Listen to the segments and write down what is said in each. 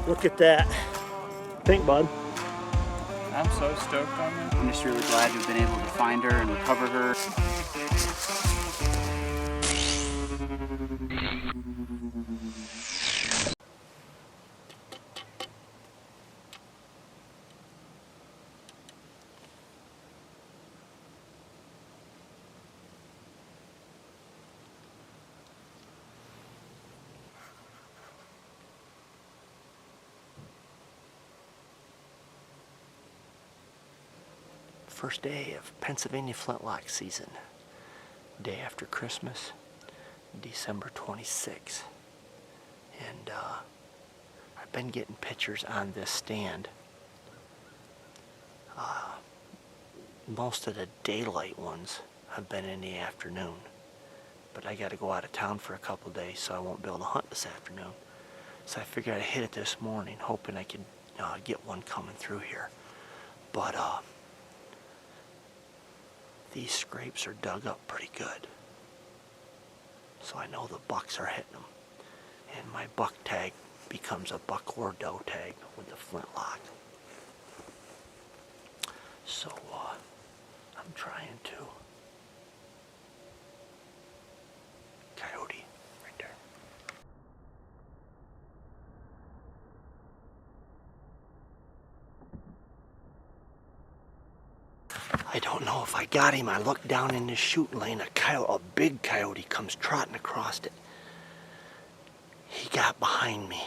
Look at that. Think, bud. I'm so stoked on that. I'm just really glad we've been able to find her and recover her. First day of Pennsylvania Flintlock season. Day after Christmas, December 26th. And I've been getting pictures on this stand. Most of the daylight ones have been in the afternoon. But I got to go out of town for a couple days, so I won't be able to hunt this afternoon. So I figured I'd hit it this morning, hoping I could get one coming through here. But these scrapes are dug up pretty good. So I know the bucks are hitting them. And my buck tag becomes a buck or doe tag with the Flintlock. So I'm trying to. Coyote, right there. I don't know if I got him. I looked down in the shooting lane. A big coyote comes trotting across it. He got behind me.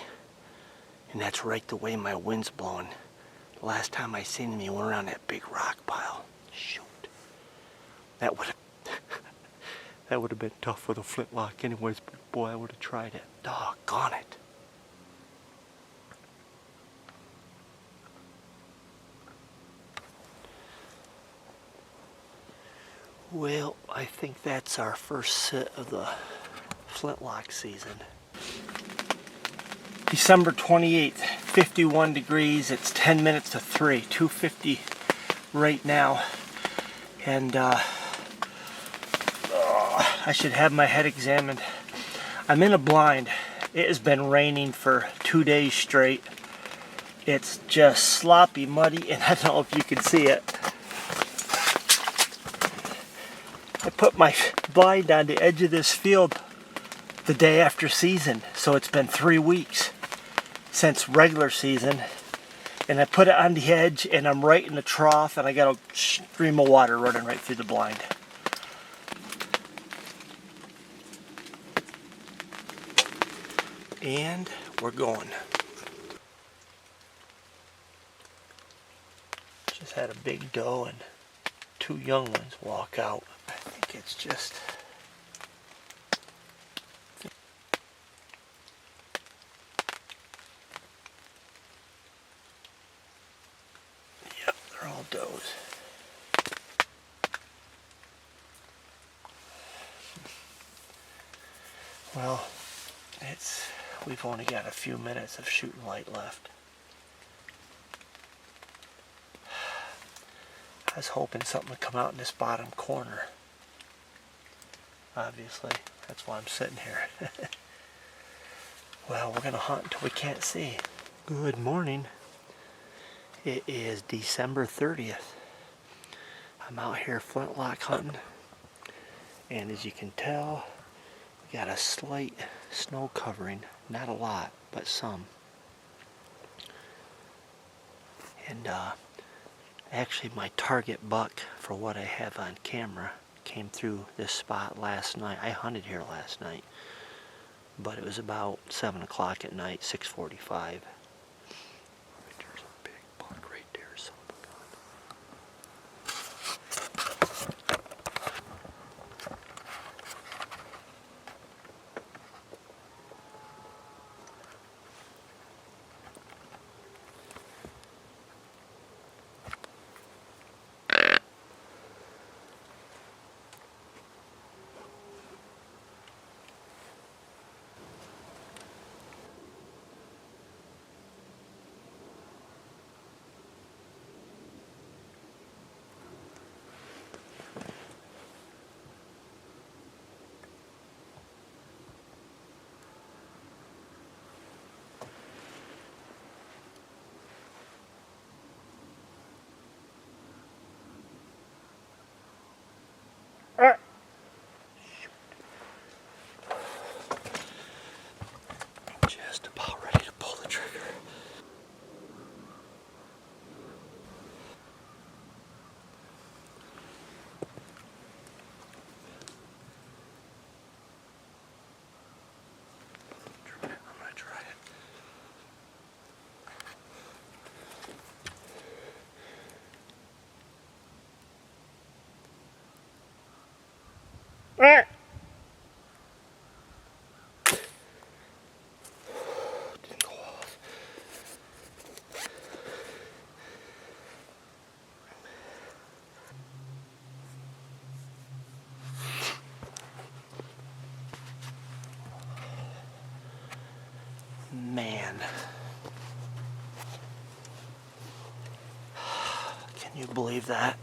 And that's right the way my wind's blowing. The last time I seen him, he went around that big rock pile. Shoot. That would have been tough with a flintlock anyways, but boy, I would have tried it. Doggone it. Well, I think that's our first sit of the Flintlock season. December 28th, 51 degrees. It's 10 minutes to 3, 2:50 right now. And I should have my head examined. I'm in a blind. It has been raining for 2 days straight. It's just sloppy, muddy, and I don't know if you can see it. I put my blind on the edge of this field the day after season, so it's been 3 weeks since regular season, and I put it on the edge and I'm right in the trough and I got a stream of water running right through the blind. And we're going. Just had a big doe and 2 young ones walk out. I think it's just they're all does. Well, we've only got a few minutes of shooting light left. I was hoping something would come out in this bottom corner. Obviously, that's why I'm sitting here. Well, we're gonna hunt until we can't see. Good morning. It is December 30th. I'm out here flintlock hunting, and as you can tell, we got a slight snow covering. Not a lot, but some. And actually my target buck for what I have on camera came through this spot last night. I hunted here last night, but it was about 7 o'clock at night, 6:45. There's a big buck right there, son of a gun. just about ready to pull the trigger. I'm gonna try it. Didn't go off. Man. Can you believe that?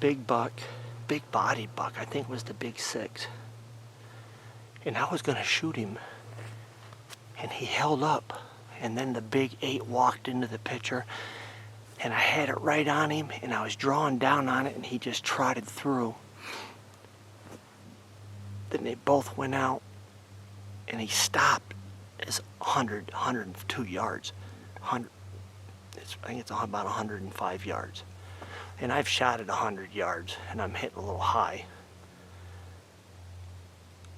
Big buck, big bodied buck, I think was the big 6. And I was gonna shoot him. And he held up. And then the big 8 walked into the picture. And I had it right on him, and I was drawing down on it, and he just trotted through. Then they both went out, and he stopped. It's 102 yards. 100, I think it's about 105 yards. And I've shot at 100 yards, and I'm hitting a little high.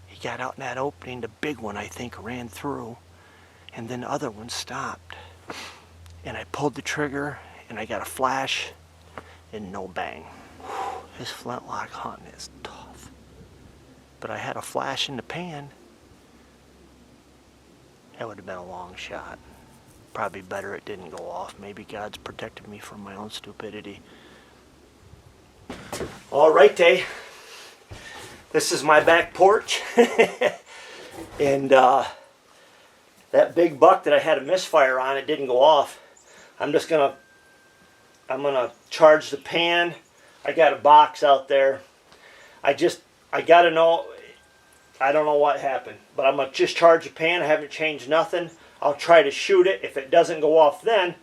He got out in that opening, the big one I think ran through, and then the other one stopped. And I pulled the trigger, and I got a flash, and no bang. This flintlock hunting is tough. But I had a flash in the pan. That would have been a long shot. Probably better it didn't go off. Maybe God's protected me from my own stupidity. All right, Tay. This is my back porch. And that big buck that I had a misfire on, it didn't go off. I'm gonna charge the pan. I got a box out there. I gotta know, I don't know what happened, but I'm gonna just charge the pan. I haven't changed nothing. I'll try to shoot it. If it doesn't go off then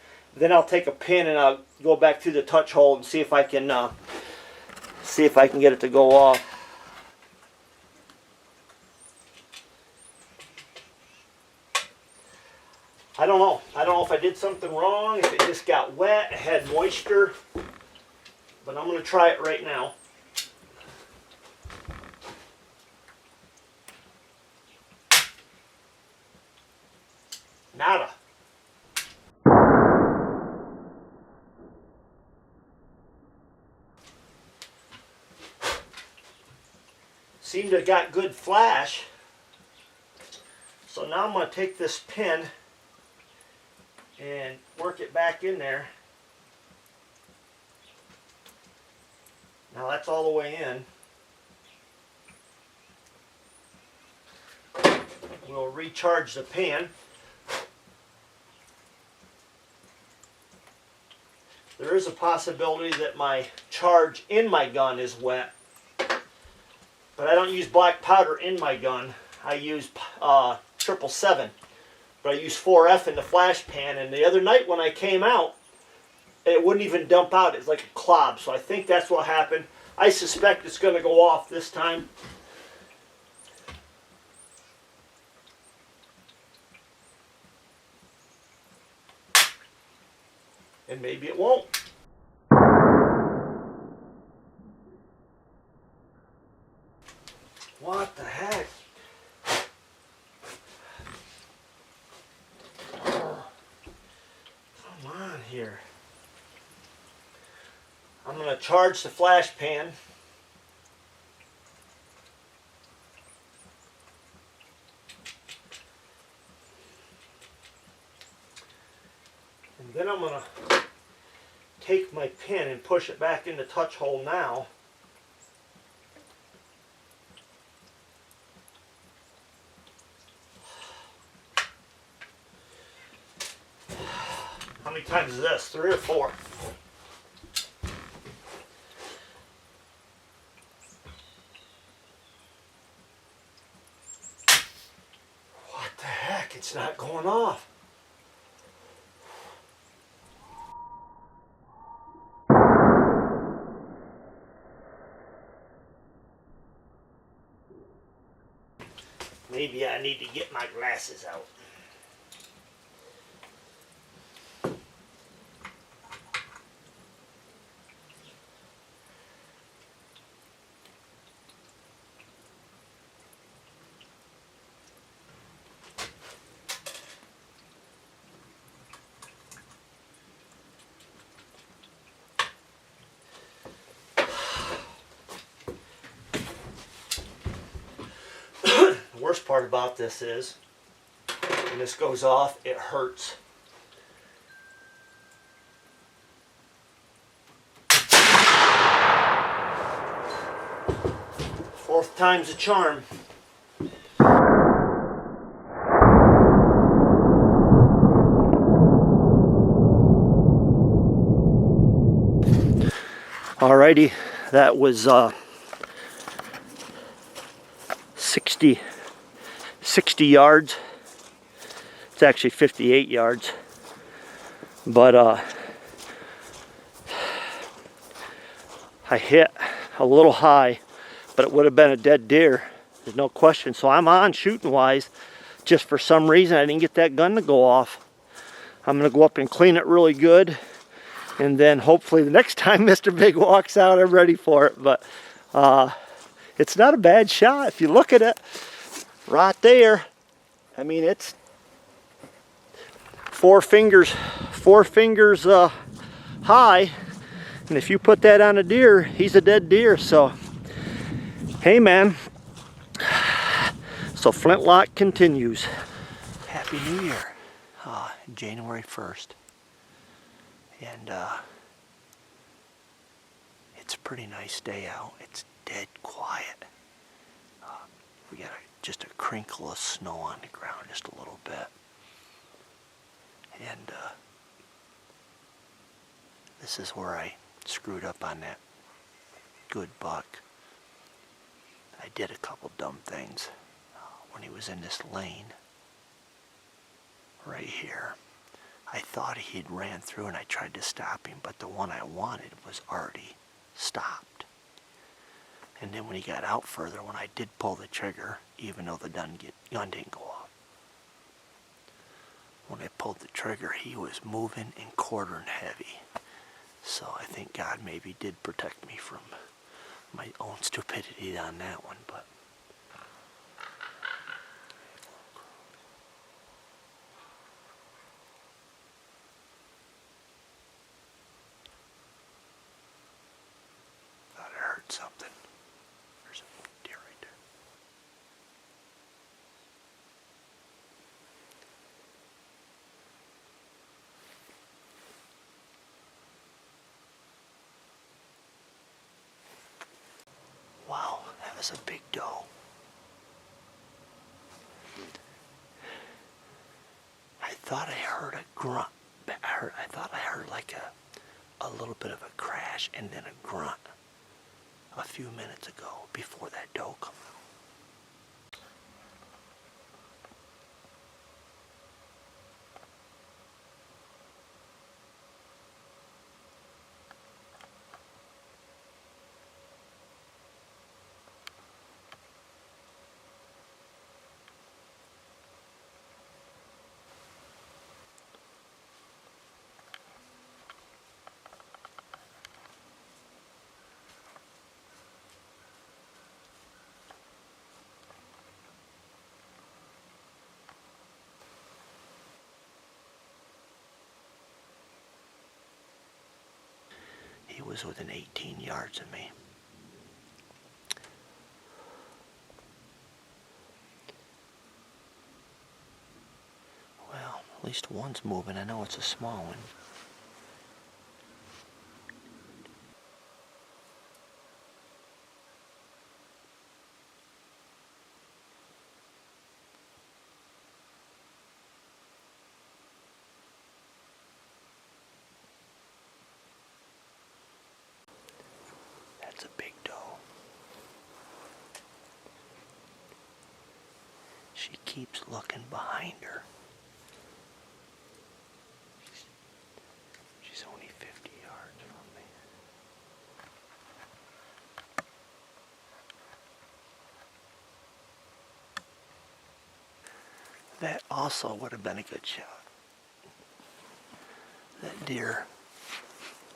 I'll take a pin and I'll go back through the touch hole and see if I can get it to go off. I don't know. I don't know if I did something wrong, if it just got wet, it had moisture, but I'm going to try it right now. Nada. Seemed to have got good flash. So now I'm going to take this pin and work it back in there. Now that's all the way in. We'll recharge the pan. There is a possibility that my charge in my gun is wet, but I don't use black powder in my gun. I use 777, but I use 4F in the flash pan, and the other night when I came out, it wouldn't even dump out. It's like a clob, so I think that's what happened. I suspect it's going to go off this time. And maybe it won't. What the heck? Oh, come on here. I'm going to charge the flash pan. And then I'm going to take my pin and push it back in the touch hole now. How many times is this? 3 or 4? What the heck? It's not going off. Maybe I need to get my glasses out. worst part about this is, when this goes off, it hurts. Fourth time's a charm. Alrighty, that was 60 yards. It's actually 58 yards. But I hit a little high, but it would have been a dead deer. There's no question. So I'm on shooting wise. Just for some reason I didn't get that gun to go off. I'm gonna go up and clean it really good. And then hopefully the next time Mr. Big walks out, I'm ready for it. But it's not a bad shot if you look at it right there. I mean, it's four fingers high. And if you put that on a deer, he's a dead deer. So, hey man. So Flintlock continues. Happy New Year. January 1st. And it's a pretty nice day out. It's dead quiet. We got just a crinkle of snow on the ground, just a little bit. And this is where I screwed up on that good buck. I did a couple dumb things when he was in this lane right here. I thought he'd ran through and I tried to stop him, but the one I wanted was already stopped. And then when he got out further, when I did pull the trigger, even though the gun didn't go off, when I pulled the trigger, he was moving and quartering heavy. So I think God maybe did protect me from my own stupidity on that one, but something. There's a deer right there. Wow, that was a big doe. I thought I heard a grunt. I thought I heard like a little bit of a crash and then a grunt a few minutes ago before that doe come out. He was within 18 yards of me. Well, at least one's moving. I know it's a small one. That's a big doe. She keeps looking behind her. She's only 50 yards from me. That also would have been a good shot. That deer,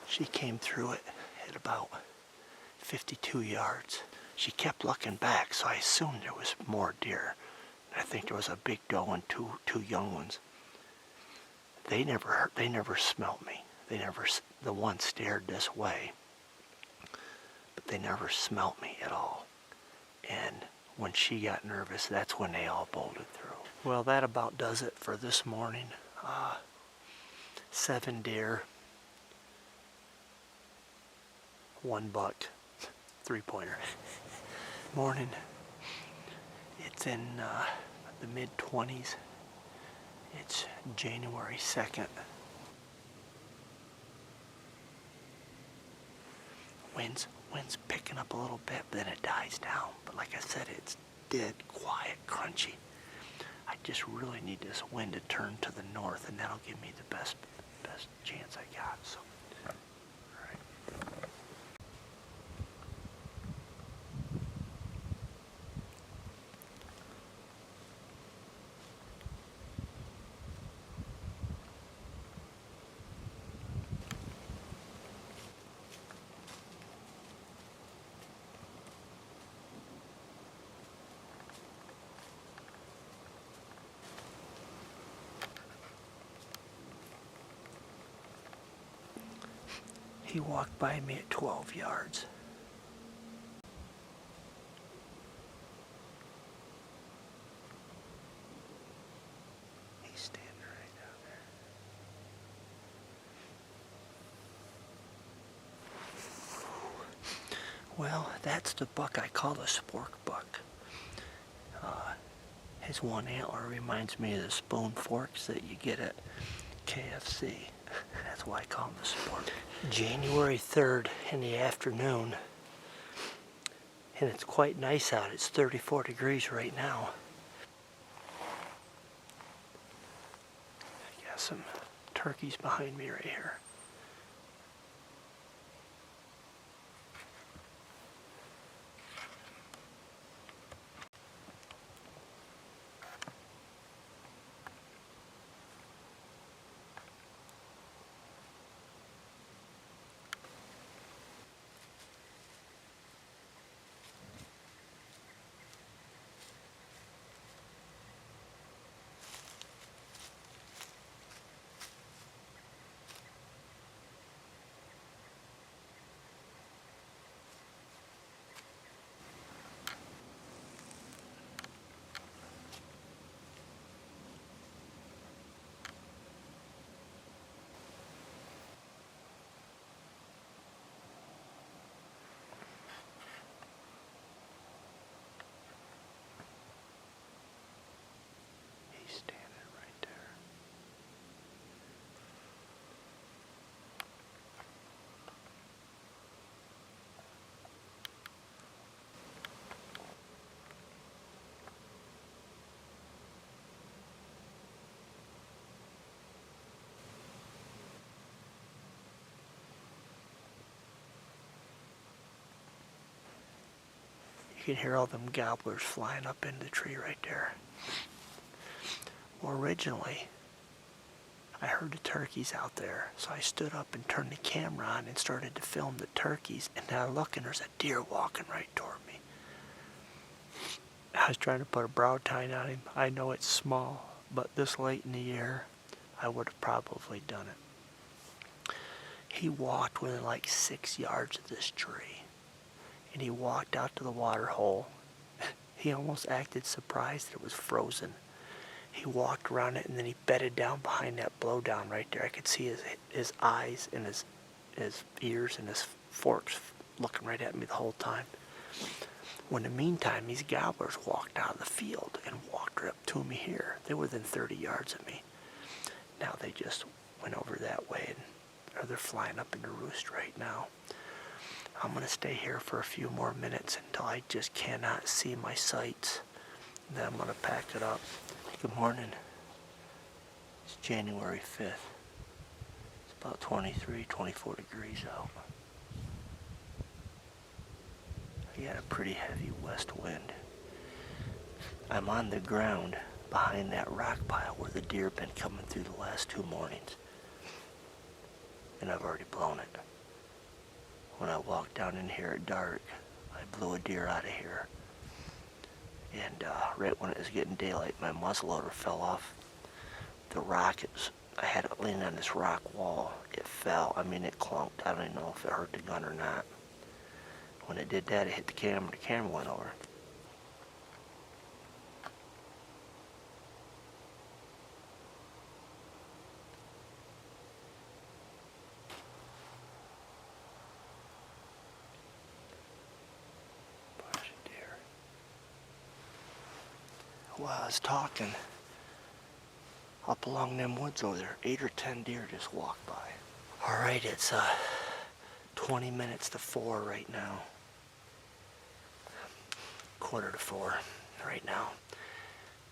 she came through it at about 52 yards. She kept looking back, so I assumed there was more deer. I think there was a big doe and two young ones. They never smelt me. The one stared this way, but they never smelt me at all. And when she got nervous, that's when they all bolted through. Well, that about does it for this morning. 7 deer, 1 buck, 3-pointer. Morning. It's in the mid-20s. It's January 2nd. Wind's picking up a little bit, but then it dies down. But like I said, it's dead quiet, crunchy. I just really need this wind to turn to the north, and that'll give me the best chance I got. So, all right. He walked by me at 12 yards. He's standing right down there. Well, that's the buck I call the spork buck. His one antler reminds me of the spoon forks that you get at KFC. That's why I call him the sport. January 3rd in the afternoon, and it's quite nice out. It's 34 degrees right now. I got some turkeys behind me right here. He's standing right there. You can hear all them gobblers flying up in the tree right there. Well, originally, I heard the turkeys out there, so I stood up and turned the camera on and started to film the turkeys, and then I look and there's a deer walking right toward me. I was trying to put a brow tine on him. I know it's small, but this late in the year, I would have probably done it. He walked within like 6 yards of this tree, and he walked out to the water hole. He almost acted surprised that it was frozen. He walked around it, and then he bedded down behind that blowdown right there. I could see his eyes and his ears and his forks looking right at me the whole time. When in the meantime, these gobblers walked out of the field and walked right up to me here. They were within 30 yards of me. Now they just went over that way, or they're flying up into roost right now. I'm going to stay here for a few more minutes until I just cannot see my sights. And then I'm going to pack it up. Good morning. It's January 5th. It's about 23, 24 degrees out. I got a pretty heavy west wind. I'm on the ground behind that rock pile where the deer have been coming through the last 2 mornings. And I've already blown it. When I walked down in here at dark, I blew a deer out of here. And right when it was getting daylight, my muzzleloader fell off the rock. I had it leaning on this rock wall. It fell. I mean, it clunked. I don't even know if it hurt the gun or not. When it did that, it hit the camera. The camera went over. while I was talking, up along them woods over there, 8 or 10 deer just walked by. All right, it's 20 minutes to 4 right now. 3:45 right now.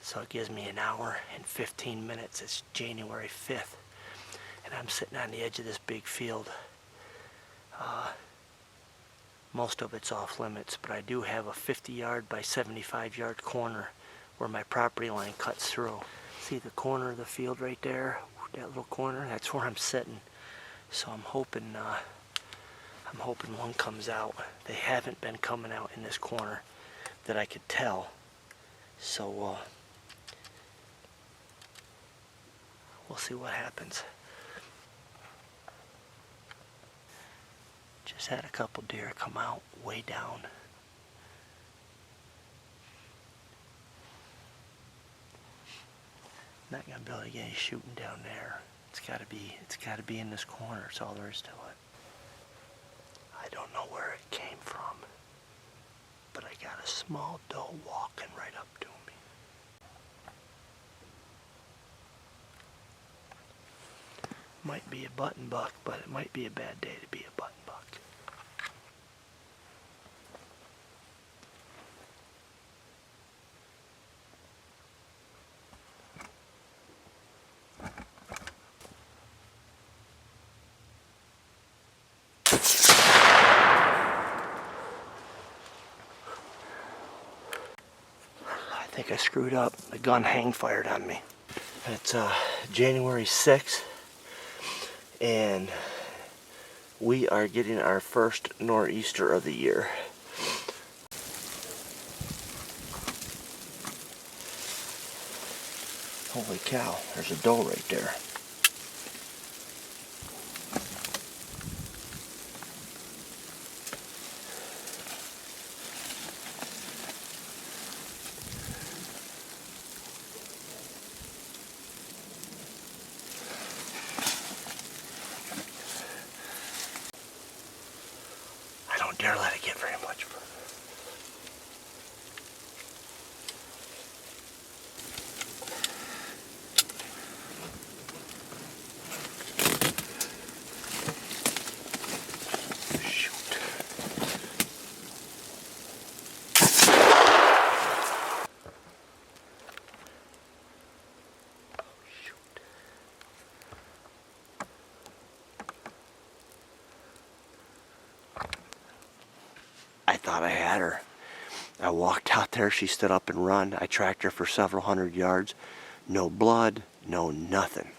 So it gives me an hour and 15 minutes. It's January 5th. And I'm sitting on the edge of this big field. Most of it's off limits, but I do have a 50-yard by 75-yard corner where my property line cuts through. See the corner of the field right there? That little corner? That's where I'm sitting. So I'm hoping one comes out. They haven't been coming out in this corner that I could tell. So we'll see what happens. Just had a couple deer come out way down. Not gonna be able to get any shooting down there. It's gotta be in this corner. That's all there is to it. I don't know where it came from, but I got a small doe walking right up to me. Might be a button buck, but it might be a bad day to be a button buck. I think I screwed up. The gun hang fired on me. It's January 6th, and we are getting our first nor'easter of the year. Holy cow, there's a doe right there. I don't dare let it get very much further. I thought I had her. I walked out there, she stood up and run. I tracked her for several hundred yards. No blood, no nothing.